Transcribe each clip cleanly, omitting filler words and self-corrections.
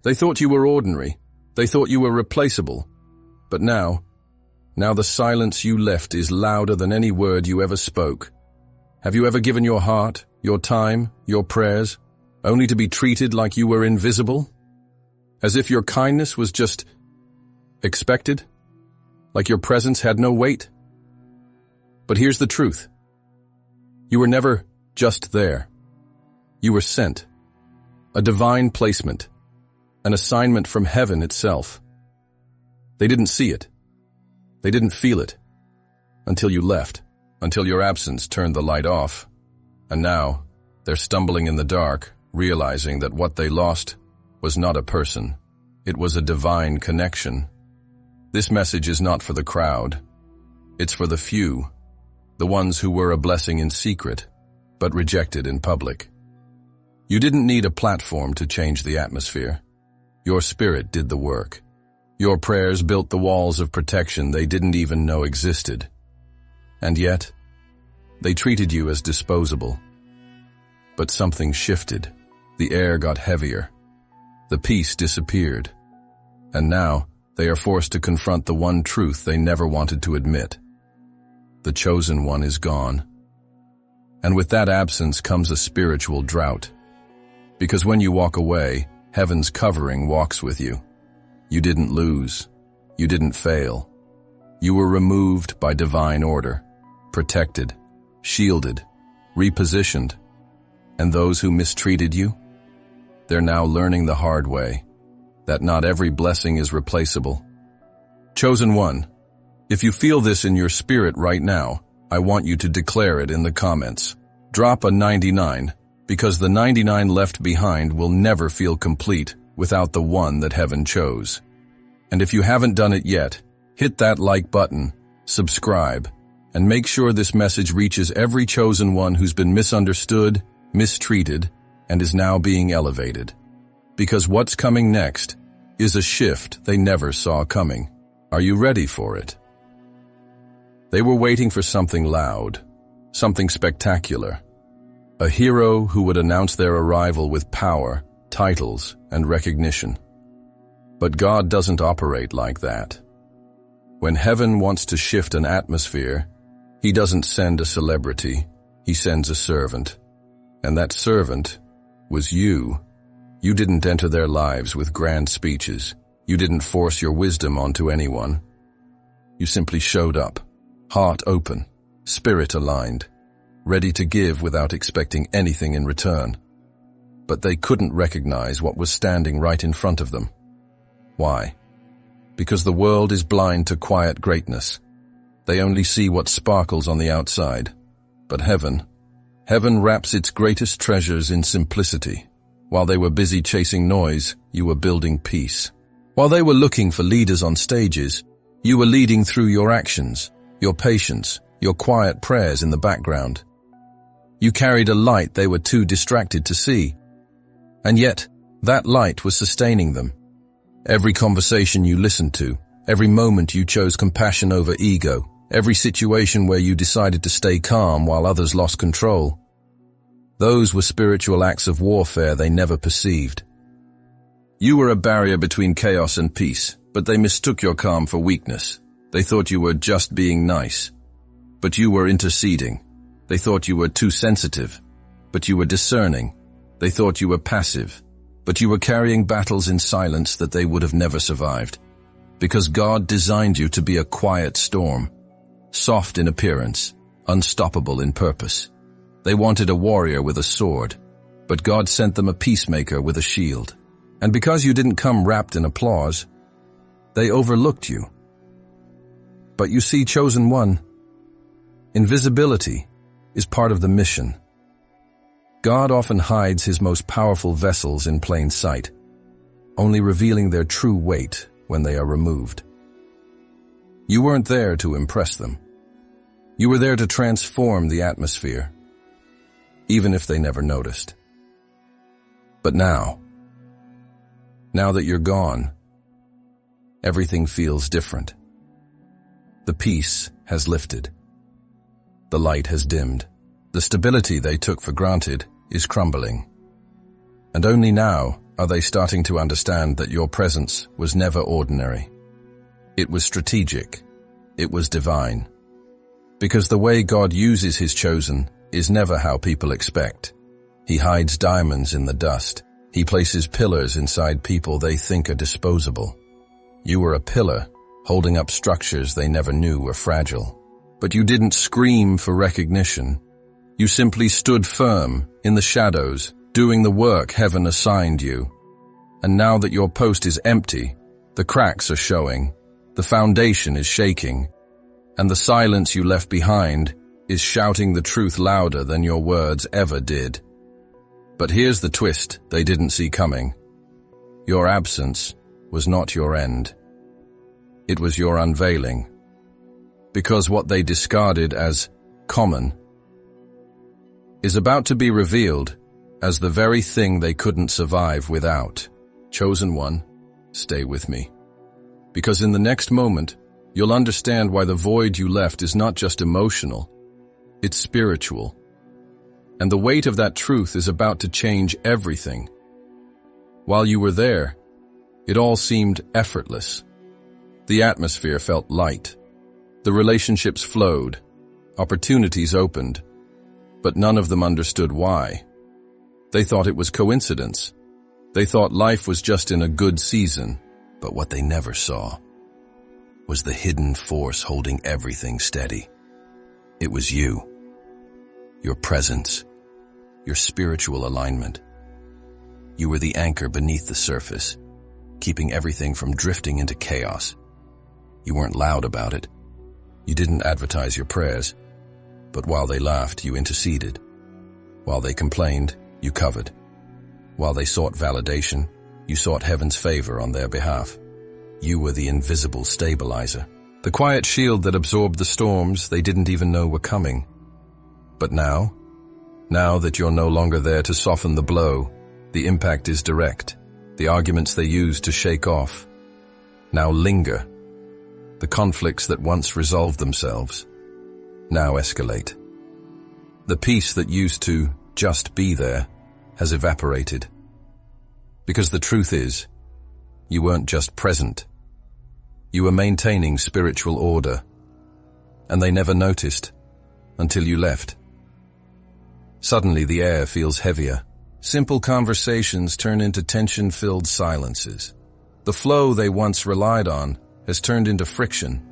They thought you were ordinary. They thought you were replaceable. But now the silence you left is louder than any word you ever spoke. Have you ever given your heart, your time, your prayers, only to be treated like you were invisible? As if your kindness was just expected? Like your presence had no weight? But here's the truth. You were never just there. You were sent. A divine placement. An assignment from heaven itself. They didn't see it. They didn't feel it. Until you left. Until your absence turned the light off. And now, they're stumbling in the dark, realizing that what they lost was not a person. It was a divine connection. This message is not for the crowd. It's for the few. The ones who were a blessing in secret, but rejected in public. You didn't need a platform to change the atmosphere. Your spirit did the work. Your prayers built the walls of protection they didn't even know existed. And yet, they treated you as disposable. But something shifted. The air got heavier. The peace disappeared. And now, they are forced to confront the one truth they never wanted to admit. The chosen one is gone. And with that absence comes a spiritual drought. Because when you walk away, heaven's covering walks with you. You didn't lose. You didn't fail. You were removed by divine order, protected, shielded, repositioned. And those who mistreated you? They're now learning the hard way, that not every blessing is replaceable. Chosen one, if you feel this in your spirit right now, I want you to declare it in the comments. Drop a 99, because the 99 left behind will never feel complete without the one that heaven chose. And if you haven't done it yet, hit that like button, subscribe, and make sure this message reaches every chosen one who's been misunderstood, mistreated, and is now being elevated. Because what's coming next is a shift they never saw coming. Are you ready for it? They were waiting for something loud, something spectacular. A hero who would announce their arrival with power, titles, and recognition. But God doesn't operate like that. When heaven wants to shift an atmosphere, He doesn't send a celebrity, He sends a servant. And that servant was you. You didn't enter their lives with grand speeches. You didn't force your wisdom onto anyone. You simply showed up, heart open, spirit aligned, ready to give without expecting anything in return. But they couldn't recognize what was standing right in front of them. Why? Because the world is blind to quiet greatness. They only see what sparkles on the outside. But heaven wraps its greatest treasures in simplicity. While they were busy chasing noise, you were building peace. While they were looking for leaders on stages, you were leading through your actions, your patience, your quiet prayers in the background. You carried a light they were too distracted to see. And yet, that light was sustaining them. Every conversation you listened to, every moment you chose compassion over ego, every situation where you decided to stay calm while others lost control. Those were spiritual acts of warfare they never perceived. You were a barrier between chaos and peace, but they mistook your calm for weakness. They thought you were just being nice. But you were interceding. They thought you were too sensitive. But you were discerning. They thought you were passive. But you were carrying battles in silence that they would have never survived. Because God designed you to be a quiet storm. Soft in appearance, unstoppable in purpose. They wanted a warrior with a sword, but God sent them a peacemaker with a shield. And because you didn't come wrapped in applause, they overlooked you. But you see, chosen one, invisibility is part of the mission. God often hides His most powerful vessels in plain sight, only revealing their true weight when they are removed. You weren't there to impress them. You were there to transform the atmosphere, even if they never noticed. But now that you're gone, everything feels different. The peace has lifted. The light has dimmed. The stability they took for granted is crumbling. And only now are they starting to understand that your presence was never ordinary. It was strategic. It was divine. Because the way God uses his chosen is never how people expect. He hides diamonds in the dust. He places pillars inside people they think are disposable. You were a pillar, holding up structures they never knew were fragile. But you didn't scream for recognition. You simply stood firm in the shadows, doing the work heaven assigned you. And now that your post is empty, the cracks are showing, the foundation is shaking, and the silence you left behind is shouting the truth louder than your words ever did. But here's the twist they didn't see coming. Your absence was not your end. It was your unveiling. Because what they discarded as common is about to be revealed as the very thing they couldn't survive without. Chosen one, stay with me. Because in the next moment, you'll understand why the void you left is not just emotional, it's spiritual. And the weight of that truth is about to change everything. While you were there, it all seemed effortless. The atmosphere felt light. The relationships flowed. Opportunities opened. But none of them understood why. They thought it was coincidence. They thought life was just in a good season. But what they never saw was the hidden force holding everything steady. It was you. Your presence. Your spiritual alignment. You were the anchor beneath the surface, keeping everything from drifting into chaos. You weren't loud about it. You didn't advertise your prayers. But while they laughed, you interceded. While they complained, you covered. While they sought validation, you sought heaven's favor on their behalf. You were the invisible stabilizer, the quiet shield that absorbed the storms they didn't even know were coming. But now that you're no longer there to soften the blow, the impact is direct. The arguments they used to shake off now linger. The conflicts that once resolved themselves now escalate. The peace that used to just be there has evaporated. Because the truth is, you weren't just present. You were maintaining spiritual order. And they never noticed until you left. Suddenly the air feels heavier. Simple conversations turn into tension-filled silences. The flow they once relied on has turned into friction.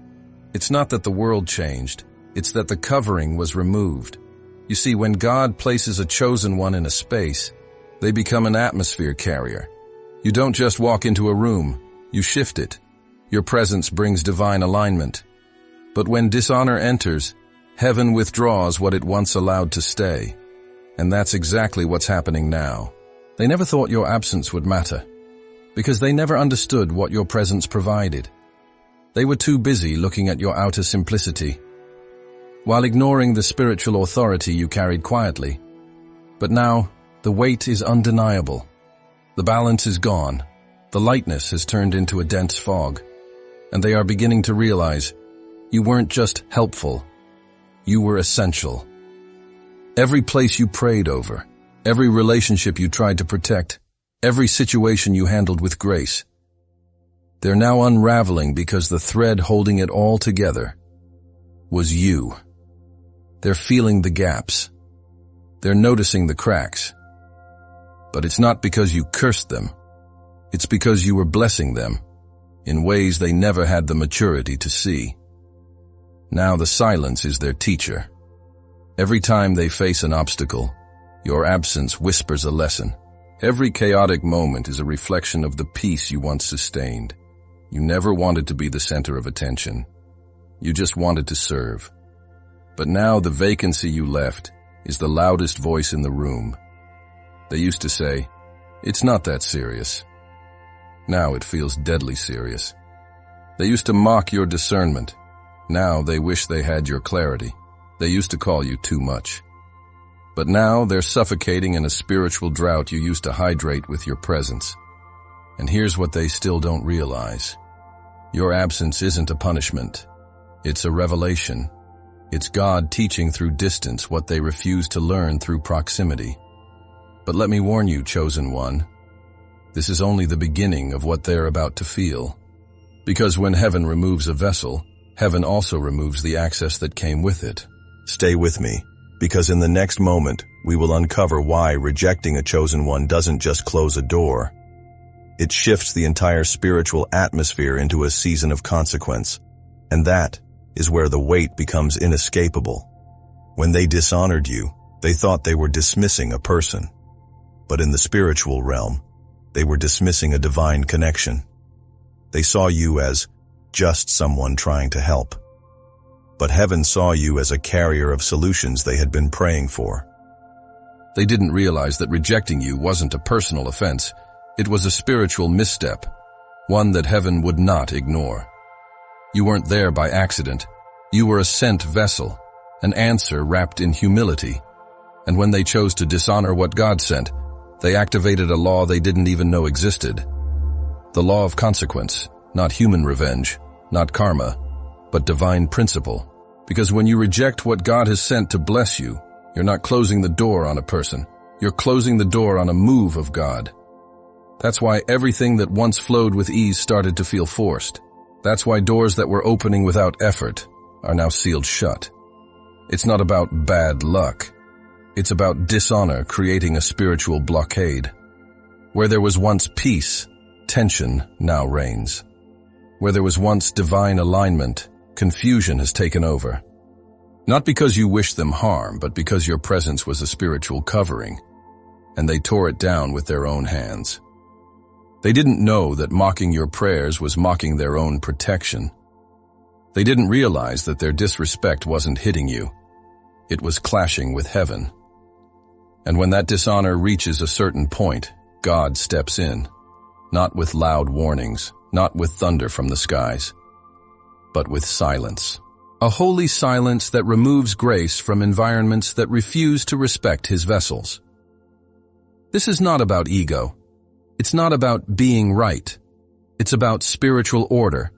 It's not that the world changed, it's that the covering was removed. You see, when God places a chosen one in a space, they become an atmosphere carrier. You don't just walk into a room, you shift it. Your presence brings divine alignment. But when dishonor enters, heaven withdraws what it once allowed to stay. And that's exactly what's happening now. They never thought your absence would matter, because they never understood what your presence provided. They were too busy looking at your outer simplicity, while ignoring the spiritual authority you carried quietly. But now, the weight is undeniable. The balance is gone. The lightness has turned into a dense fog. And they are beginning to realize you weren't just helpful, you were essential. Every place you prayed over, every relationship you tried to protect, every situation you handled with grace, they're now unraveling because the thread holding it all together was you. They're feeling the gaps. They're noticing the cracks. But it's not because you cursed them. It's because you were blessing them in ways they never had the maturity to see. Now the silence is their teacher. Every time they face an obstacle, your absence whispers a lesson. Every chaotic moment is a reflection of the peace you once sustained. You never wanted to be the center of attention. You just wanted to serve. But now the vacancy you left is the loudest voice in the room. They used to say, "It's not that serious." Now it feels deadly serious. They used to mock your discernment. Now they wish they had your clarity. They used to call you too much. But now they're suffocating in a spiritual drought you used to hydrate with your presence. And here's what they still don't realize. Your absence isn't a punishment. It's a revelation. It's God teaching through distance what they refuse to learn through proximity. But let me warn you, chosen one, this is only the beginning of what they're about to feel. Because when heaven removes a vessel, heaven also removes the access that came with it. Stay with me, because in the next moment, we will uncover why rejecting a chosen one doesn't just close a door. It shifts the entire spiritual atmosphere into a season of consequence, and that is where the weight becomes inescapable. When they dishonored you, they thought they were dismissing a person. But in the spiritual realm, they were dismissing a divine connection. They saw you as just someone trying to help. But heaven saw you as a carrier of solutions they had been praying for. They didn't realize that rejecting you wasn't a personal offense. It was a spiritual misstep, one that heaven would not ignore. You weren't there by accident. You were a sent vessel, an answer wrapped in humility. And when they chose to dishonor what God sent, they activated a law they didn't even know existed. The law of consequence, not human revenge, not karma, but divine principle. Because when you reject what God has sent to bless you, you're not closing the door on a person. You're closing the door on a move of God. That's why everything that once flowed with ease started to feel forced. That's why doors that were opening without effort are now sealed shut. It's not about bad luck. It's about dishonor creating a spiritual blockade. Where there was once peace, tension now reigns. Where there was once divine alignment, confusion has taken over. Not because you wished them harm, but because your presence was a spiritual covering, and they tore it down with their own hands. They didn't know that mocking your prayers was mocking their own protection. They didn't realize that their disrespect wasn't hitting you. It was clashing with heaven. And when that dishonor reaches a certain point, God steps in, not with loud warnings, not with thunder from the skies, but with silence. A holy silence that removes grace from environments that refuse to respect his vessels. This is not about ego. It's not about being right. It's about spiritual order.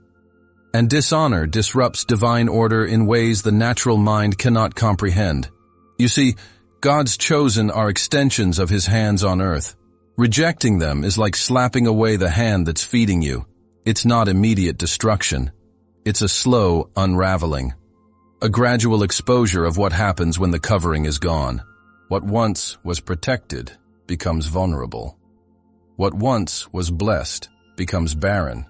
And dishonor disrupts divine order in ways the natural mind cannot comprehend. You see, God's chosen are extensions of his hands on earth. Rejecting them is like slapping away the hand that's feeding you. It's not immediate destruction. It's a slow unraveling. A gradual exposure of what happens when the covering is gone. What once was protected becomes vulnerable. What once was blessed becomes barren.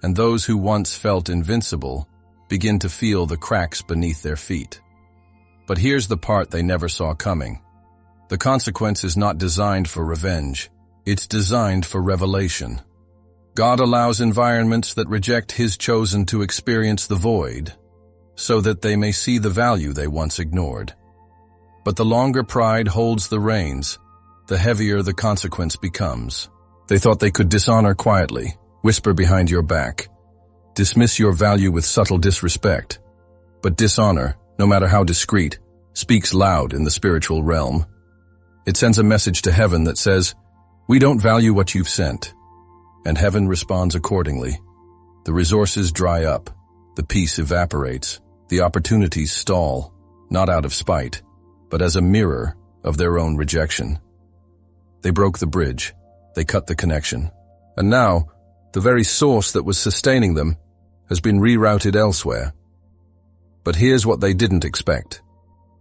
And those who once felt invincible begin to feel the cracks beneath their feet. But here's the part they never saw coming. The consequence is not designed for revenge. It's designed for revelation. God allows environments that reject his chosen to experience the void, so that they may see the value they once ignored. But the longer pride holds the reins, the heavier the consequence becomes. They thought they could dishonor quietly, whisper behind your back, dismiss your value with subtle disrespect. But dishonor, no matter how discreet, speaks loud in the spiritual realm. It sends a message to heaven that says, "We don't value what you've sent." And heaven responds accordingly. The resources dry up, the peace evaporates, the opportunities stall, not out of spite, but as a mirror of their own rejection. They broke the bridge, they cut the connection, and now, the very source that was sustaining them has been rerouted elsewhere. But here's what they didn't expect,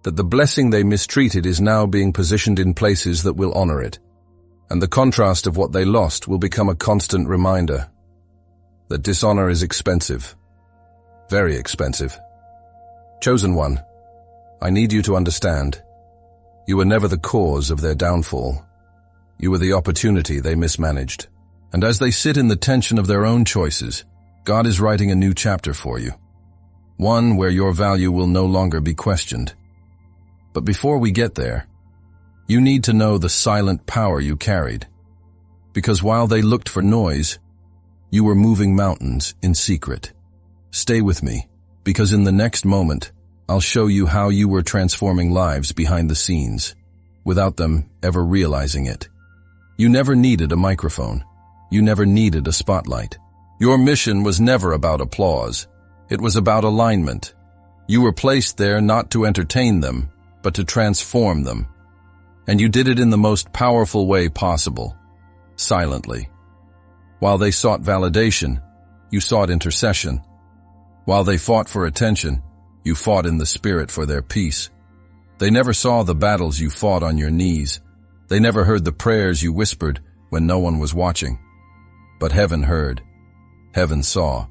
that the blessing they mistreated is now being positioned in places that will honor it. And the contrast of what they lost will become a constant reminder that dishonor is expensive, very expensive. Chosen one, I need you to understand, you were never the cause of their downfall. You were the opportunity they mismanaged. And as they sit in the tension of their own choices, God is writing a new chapter for you, one where your value will no longer be questioned. But before we get there, you need to know the silent power you carried. Because while they looked for noise, you were moving mountains in secret. Stay with me, because in the next moment, I'll show you how you were transforming lives behind the scenes, without them ever realizing it. You never needed a microphone. You never needed a spotlight. Your mission was never about applause. It was about alignment. You were placed there not to entertain them, but to transform them. And you did it in the most powerful way possible, silently. While they sought validation, you sought intercession. While they fought for attention, you fought in the spirit for their peace. They never saw the battles you fought on your knees. They never heard the prayers you whispered when no one was watching. But heaven heard. Heaven saw.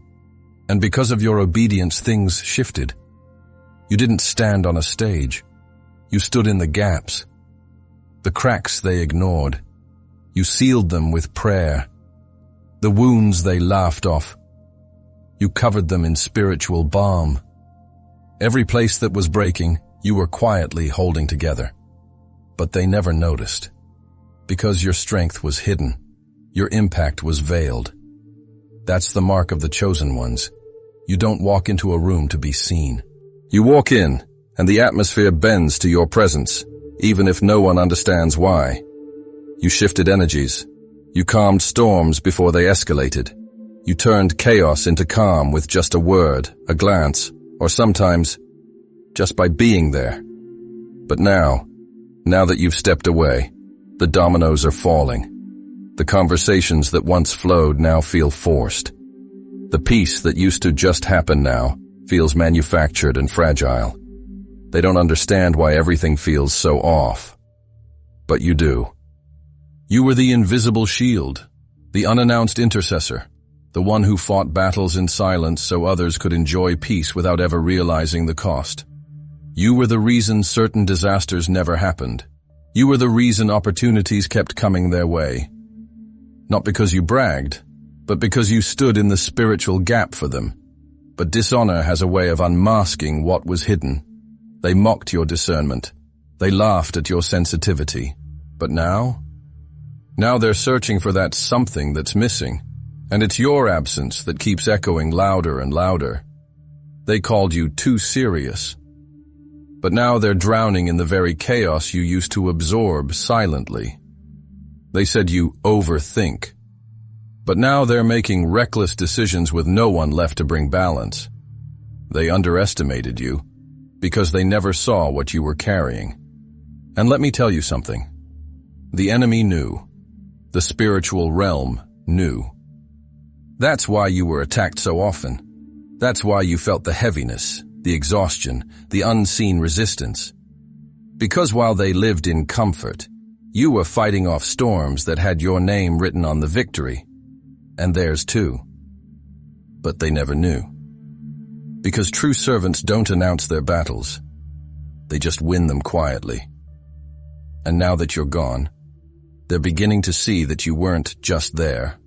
And because of your obedience, things shifted. You didn't stand on a stage. You stood in the gaps. The cracks they ignored. You sealed them with prayer. The wounds they laughed off. You covered them in spiritual balm. Every place that was breaking, you were quietly holding together. But they never noticed. Because your strength was hidden. Your impact was veiled. That's the mark of the chosen ones. You don't walk into a room to be seen. You walk in, and the atmosphere bends to your presence, even if no one understands why. You shifted energies. You calmed storms before they escalated. You turned chaos into calm with just a word, a glance, or sometimes just by being there. But now that you've stepped away, the dominoes are falling. The conversations that once flowed now feel forced. The peace that used to just happen now feels manufactured and fragile. They don't understand why everything feels so off. But you do. You were the invisible shield, the unannounced intercessor, the one who fought battles in silence so others could enjoy peace without ever realizing the cost. You were the reason certain disasters never happened. You were the reason opportunities kept coming their way. Not because you bragged, but because you stood in the spiritual gap for them. But dishonor has a way of unmasking what was hidden. They mocked your discernment. They laughed at your sensitivity. But now they're searching for that something that's missing. And it's your absence that keeps echoing louder and louder. They called you too serious. But now they're drowning in the very chaos you used to absorb silently. They said you overthink. But now they're making reckless decisions with no one left to bring balance. They underestimated you because they never saw what you were carrying. And let me tell you something. The enemy knew. The spiritual realm knew. That's why you were attacked so often. That's why you felt the heaviness, the exhaustion, the unseen resistance. Because while they lived in comfort, you were fighting off storms that had your name written on the victory, and theirs too. But they never knew. Because true servants don't announce their battles. They just win them quietly. And now that you're gone, they're beginning to see that you weren't just there.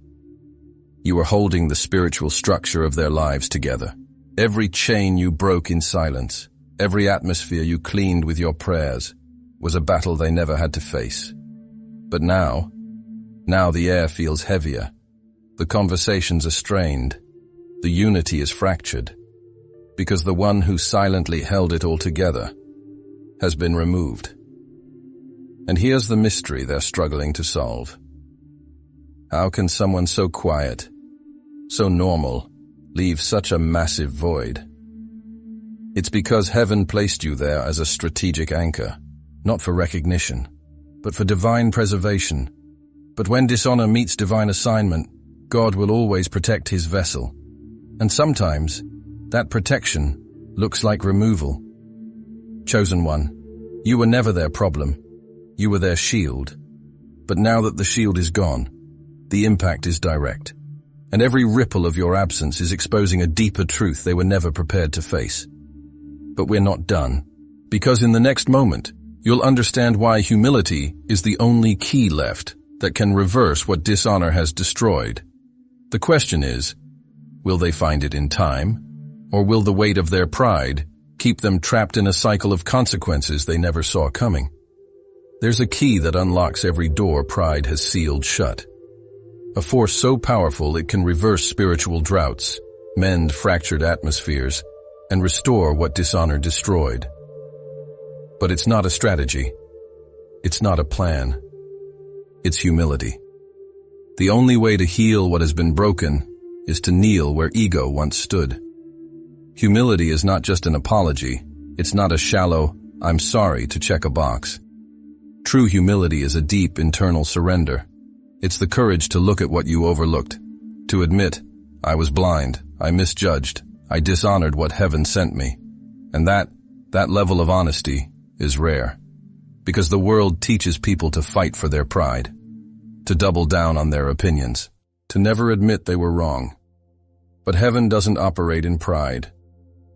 You were holding the spiritual structure of their lives together. Every chain you broke in silence, every atmosphere you cleaned with your prayers, was a battle they never had to face. But now the air feels heavier. The conversations are strained. The unity is fractured. Because the one who silently held it all together has been removed. And here's the mystery they're struggling to solve. How can someone so quiet, so normal, leave such a massive void? It's because heaven placed you there as a strategic anchor, not for recognition, but for divine preservation. But when dishonor meets divine assignment, God will always protect his vessel. And sometimes, that protection looks like removal. Chosen one, you were never their problem. You were their shield. But now that the shield is gone, the impact is direct. And every ripple of your absence is exposing a deeper truth they were never prepared to face. But we're not done. Because in the next moment, you'll understand why humility is the only key left that can reverse what dishonor has destroyed. The question is, will they find it in time? Or will the weight of their pride keep them trapped in a cycle of consequences they never saw coming? There's a key that unlocks every door pride has sealed shut. A force so powerful it can reverse spiritual droughts, mend fractured atmospheres, and restore what dishonor destroyed. But it's not a strategy. It's not a plan. It's humility. The only way to heal what has been broken is to kneel where ego once stood. Humility is not just an apology. It's not a shallow, "I'm sorry" to check a box. True humility is a deep internal surrender. It's the courage to look at what you overlooked To admit, I was blind, I misjudged, I dishonored what heaven sent me. And that level of honesty is rare. Because the world teaches people to fight for their pride, to double down on their opinions, to never admit they were wrong. But heaven doesn't operate in pride.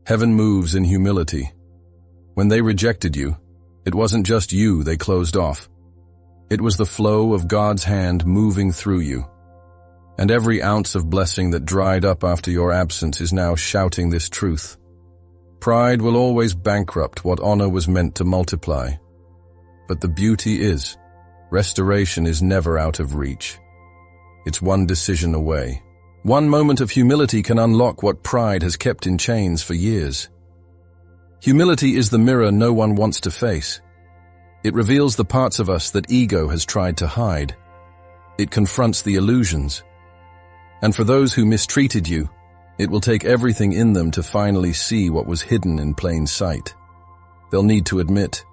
Heaven moves in humility. When they rejected you, it wasn't just you they closed off. It was the flow of God's hand moving through you. And every ounce of blessing that dried up after your absence is now shouting this truth. Pride will always bankrupt what honor was meant to multiply. But the beauty is, restoration is never out of reach. It's one decision away. One moment of humility can unlock what pride has kept in chains for years. Humility is the mirror no one wants to face. It reveals the parts of us that ego has tried to hide. It confronts the illusions. And for those who mistreated you, it will take everything in them to finally see what was hidden in plain sight. They'll need to admit,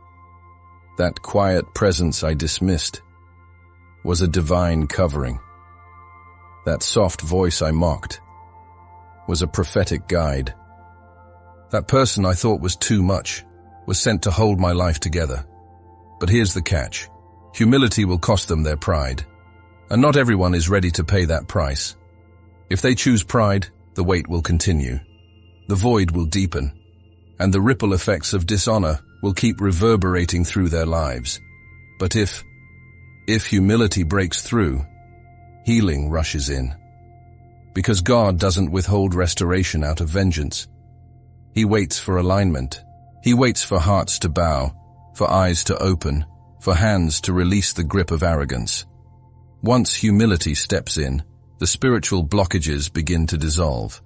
that quiet presence I dismissed was a divine covering. That soft voice I mocked was a prophetic guide. That person I thought was too much was sent to hold my life together. But here's the catch. Humility will cost them their pride. And not everyone is ready to pay that price. If they choose pride, the wait will continue. The void will deepen. And the ripple effects of dishonor will keep reverberating through their lives. But if humility breaks through, healing rushes in. Because God doesn't withhold restoration out of vengeance. He waits for alignment. He waits for hearts to bow, for eyes to open, for hands to release the grip of arrogance. Once humility steps in, the spiritual blockages begin to dissolve.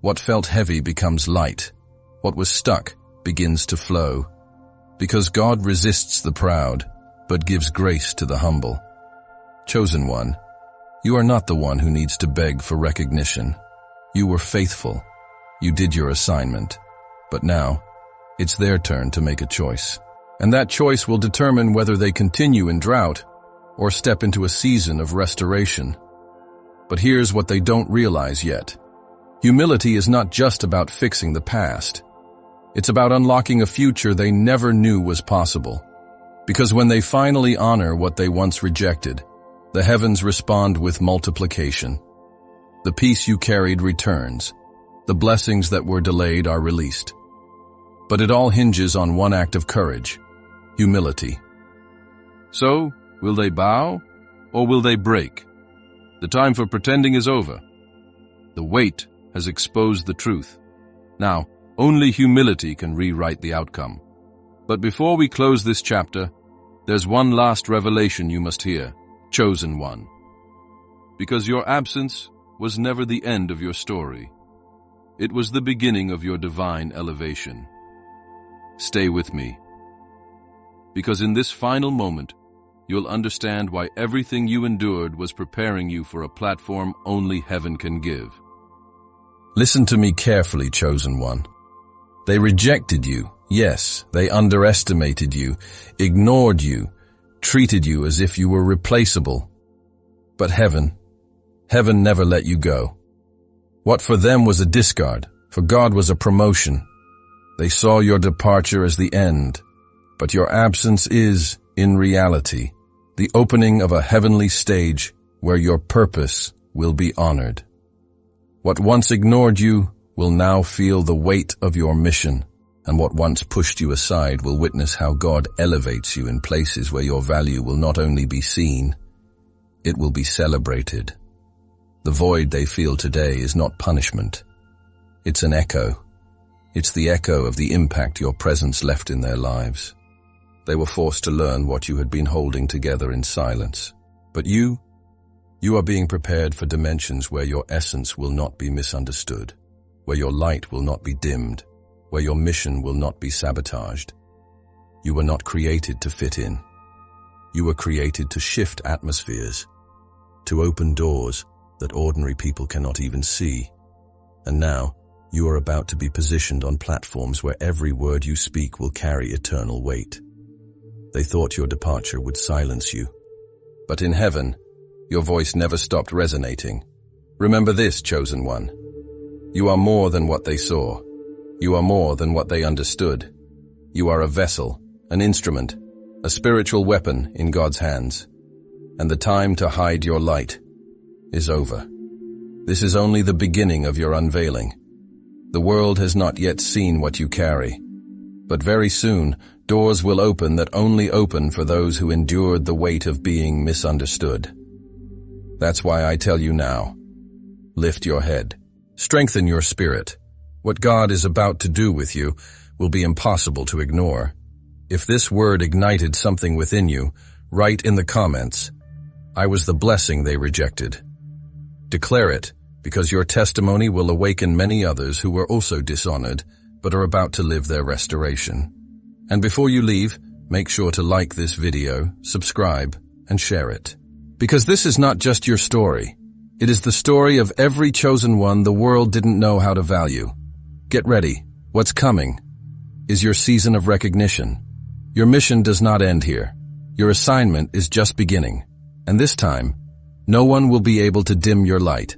What felt heavy becomes light. What was stuck begins to flow. Because God resists the proud, but gives grace to the humble. Chosen one, you are not the one who needs to beg for recognition. You were faithful. You did your assignment. But now, it's their turn to make a choice. And that choice will determine whether they continue in drought or step into a season of restoration. But here's what they don't realize yet. Humility is not just about fixing the past. It's about unlocking a future they never knew was possible. Because when they finally honor what they once rejected, the heavens respond with multiplication. The peace you carried returns. The blessings that were delayed are released. But it all hinges on one act of courage, humility. So, will they bow or will they break? The time for pretending is over. The wait has exposed the truth. Now, only humility can rewrite the outcome. But before we close this chapter, there's one last revelation you must hear, chosen one. Because your absence was never the end of your story. It was the beginning of your divine elevation. Stay with me. Because in this final moment, you'll understand why everything you endured was preparing you for a platform only heaven can give. Listen to me carefully, chosen one. They rejected you. Yes, they underestimated you, ignored you, treated you as if you were replaceable. But heaven never let you go. What for them was a discard, for God was a promotion. They saw your departure as the end, but your absence is, in reality, the opening of a heavenly stage where your purpose will be honored. What once ignored you will now feel the weight of your mission, and what once pushed you aside will witness how God elevates you in places where your value will not only be seen, it will be celebrated. The void they feel today is not punishment. It's an echo. It's the echo of the impact your presence left in their lives. They were forced to learn what you had been holding together in silence. But you are being prepared for dimensions where your essence will not be misunderstood, where your light will not be dimmed, where your mission will not be sabotaged. You were not created to fit in. You were created to shift atmospheres, to open doors that ordinary people cannot even see. And now, you are about to be positioned on platforms where every word you speak will carry eternal weight. They thought your departure would silence you. But in heaven, your voice never stopped resonating. Remember this, chosen one. You are more than what they saw. You are more than what they understood. You are a vessel, an instrument, a spiritual weapon in God's hands. And the time to hide your light is over. This is only the beginning of your unveiling. The world has not yet seen what you carry. But very soon, doors will open that only open for those who endured the weight of being misunderstood. That's why I tell you now, lift your head, strengthen your spirit. What God is about to do with you will be impossible to ignore. If this word ignited something within you, write in the comments, I was the blessing they rejected. Declare it, because your testimony will awaken many others who were also dishonored, but are about to live their restoration. And before you leave, make sure to like this video, subscribe, and share it. Because this is not just your story. It is the story of every chosen one the world didn't know how to value. Get ready. What's coming is your season of recognition. Your mission does not end here. Your assignment is just beginning. And this time, no one will be able to dim your light.